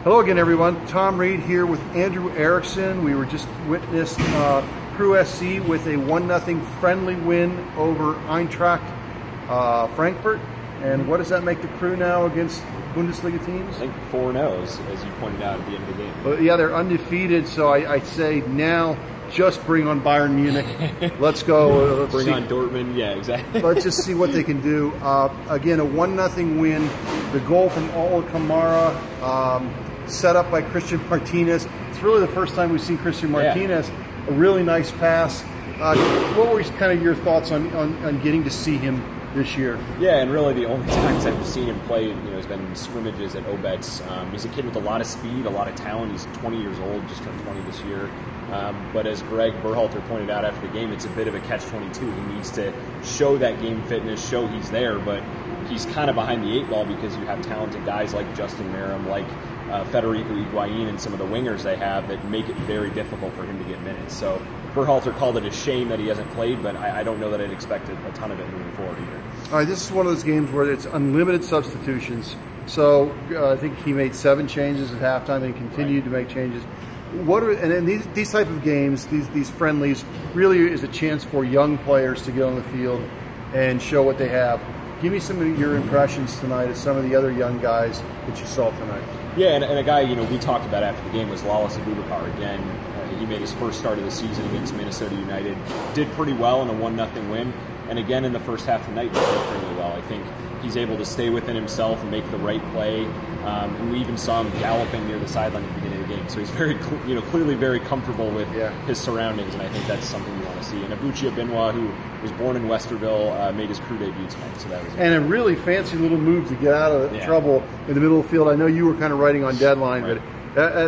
Hello again, everyone. Tom Reed here with Andrew Erickson. We were just witnessed CrewSC with a 1-0 friendly win over Eichtracht Frankfurt. And what does that make the Crew now against Bundesliga teams? I think 4-0, as you pointed out at the end of the game. But yeah, they're undefeated, so I say now just bring on Bayern Munich. Let's go. Bring on Dortmund. Yeah, exactly. Let's just see what they can do. Again, a 1-0 win. The goal from Ola Kamara, set up by Christian Martinez. It's really the first time we've seen Christian Martinez. Yeah. A really nice pass. What were kind of your thoughts on getting to see him this year? Yeah, and really the only times I've seen him play, has been scrimmages at Obet's. He's a kid with a lot of speed, a lot of talent. He's 20 years old, just turned 20 this year. But as Greg Berhalter pointed out after the game, it's a bit of a catch-22. He needs to show that game fitness, show he's there, but he's kind of behind the 8 ball because you have talented guys like Justin Merrim, like Federico Higuain, and some of the wingers they have that make it very difficult for him to get minutes. So Berhalter called it a shame that he hasn't played, but I don't know that I'd expect a ton of it moving forward either. All right, this is one of those games where it's unlimited substitutions. So I think he made 7 changes at halftime and continued to make changes. These type of games, these friendlies, really is a chance for young players to get on the field and show what they have. Give me some of your impressions tonight of some of the other young guys that you saw tonight. Yeah, and a guy we talked about after the game was Lalas Abubakar again. He made his first start of the season against Minnesota United. Did pretty well in a 1-0 win. And again, in the first half of the night, he did fairly well. I think he's able to stay within himself and make the right play. And we even saw him galloping near the sideline at the beginning of the game. So he's very, clearly very comfortable with his surroundings, and I think that's something you want to see. And Abuchi Abinwa, who was born in Westerville, made his Crew debut tonight. So that was a really fancy little move to get out of trouble in the middle of the field. I know you were kind of writing on deadline, but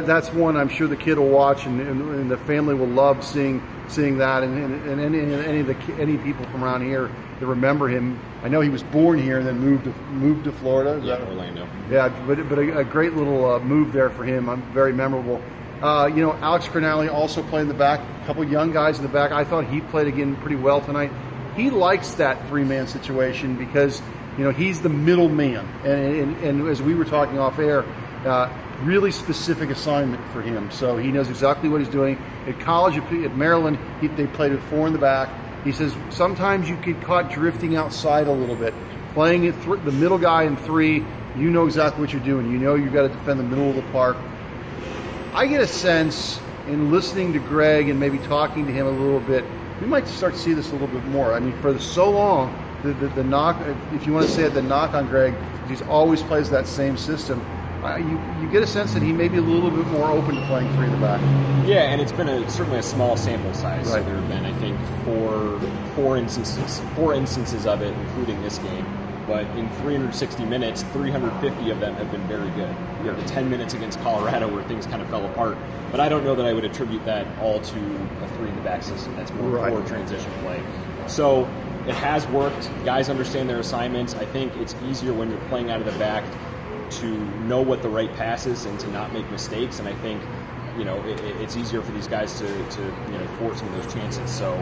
that's one I'm sure the kid will watch, and the family will love seeing that, and any people from around here that remember him. I know he was born here and then moved to Florida. Orlando. Yeah, but a great little move there for him. Very memorable. Alex Cronali also played in the back. A couple young guys in the back. I thought he played again pretty well tonight. He likes that 3-man situation because he's the middle man, and as we were talking off air. Really specific assignment for him, so he knows exactly what he's doing. At college, at Maryland, they played with 4 in the back. He says sometimes you get caught drifting outside a little bit. Playing it the middle guy in 3, you know exactly what you're doing. You know you've got to defend the middle of the park. I get a sense in listening to Greg and maybe talking to him a little bit, we might start to see this a little bit more. I mean, for so long, the knock, if you want to say it, the knock on Greg, he's always plays that same system. You get a sense that he may be a little bit more open to playing 3 in the back. Yeah, and it's been certainly a small sample size. Right. So there have been, I think, four instances of it, including this game. But in 360 minutes, 350 of them have been very good. You have the 10 minutes against Colorado where things kind of fell apart. But I don't know that I would attribute that all to a 3 in the back system. That's more core transition play. So it has worked. Guys understand their assignments. I think it's easier when you're playing out of the back to know what the right pass is and to not make mistakes, and I think it's easier for these guys to thwart some of those chances. So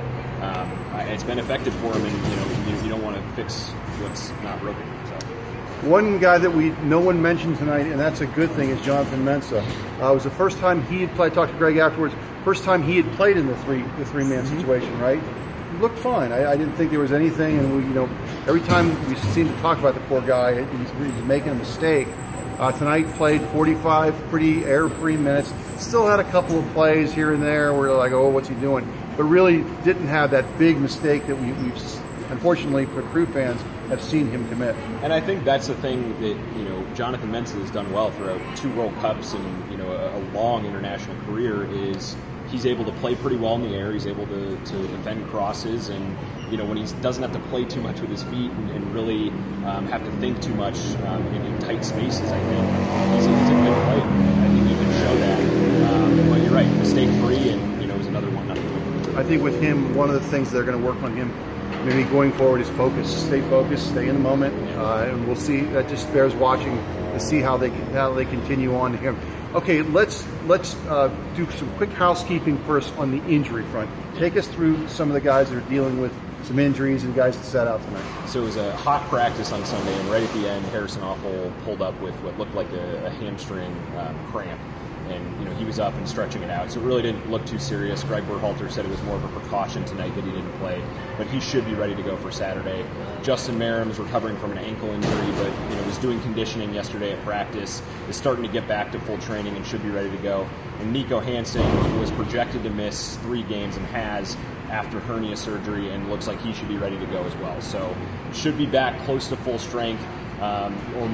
it's been effective for him, and you don't want to fix what's not broken. So. One guy that no one mentioned tonight, and that's a good thing, is Jonathan Mensah. It was the first time he had played. I talked to Greg afterwards. First time he had played in the 3-man situation, right? He looked fine. I didn't think there was anything, and every time we seem to talk about the poor guy, he's making a mistake. Tonight played 45 pretty air-free minutes. Still had a couple of plays here and there where like, oh, what's he doing? But really didn't have that big mistake that we've unfortunately for Crew fans have seen him commit. And I think that's the thing that Jonathan Mensah has done well throughout 2 World Cups and a long international career is he's able to play pretty well in the air. He's able to defend crosses, and when he doesn't have to play too much with his feet and really have to think too much in tight spaces, I think he's a good player. I think he can show that. But you're right, mistake-free, and it was another 1-0. I think with him, one of the things they're going to work on him maybe going forward is focus. Stay focused, stay in the moment, and we'll see. That just bears watching to see how they continue on to him. Okay, let's do some quick housekeeping first on the injury front. Take us through some of the guys that are dealing with some injuries and guys that sat out tonight. So it was a hot practice on Sunday, and right at the end, Harrison Offal pulled up with what looked like a hamstring cramp. And he was up and stretching it out, so it really didn't look too serious. Greg Berhalter said it was more of a precaution tonight that he didn't play, but he should be ready to go for Saturday. Justin Merrim's recovering from an ankle injury, but was doing conditioning yesterday at practice, is starting to get back to full training and should be ready to go. And Nico Hansen was projected to miss 3 games and has after hernia surgery, and looks like he should be ready to go as well. So should be back close to full strength. Or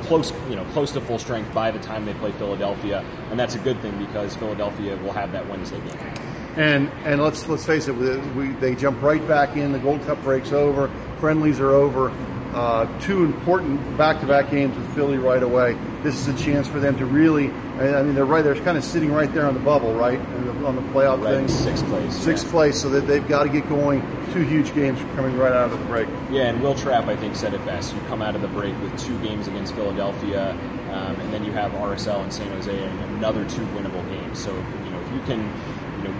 close to full strength by the time they play Philadelphia, and that's a good thing because Philadelphia will have that Wednesday game. And let's face it, they jump right back in. The Gold Cup break's over, friendlies are over. 2 important back-to-back games with Philly right away. This is a chance for them to really. I mean, they're kind of sitting right there on the bubble, right, on the playoff thing. 6th place, so that they've got to get going. 2 huge games coming right out of the break. Yeah, and Will Trapp, I think, said it best. You come out of the break with 2 games against Philadelphia, and then you have RSL and San Jose and another 2 winnable games. So if you can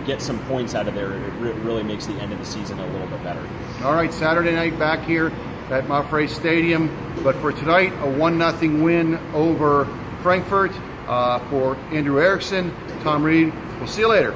get some points out of there, it really makes the end of the season a little bit better. All right, Saturday night back here at Mafre Stadium. But for tonight, a 1-0 win over Frankfurt for Andrew Erickson. Tom Reed, we'll see you later.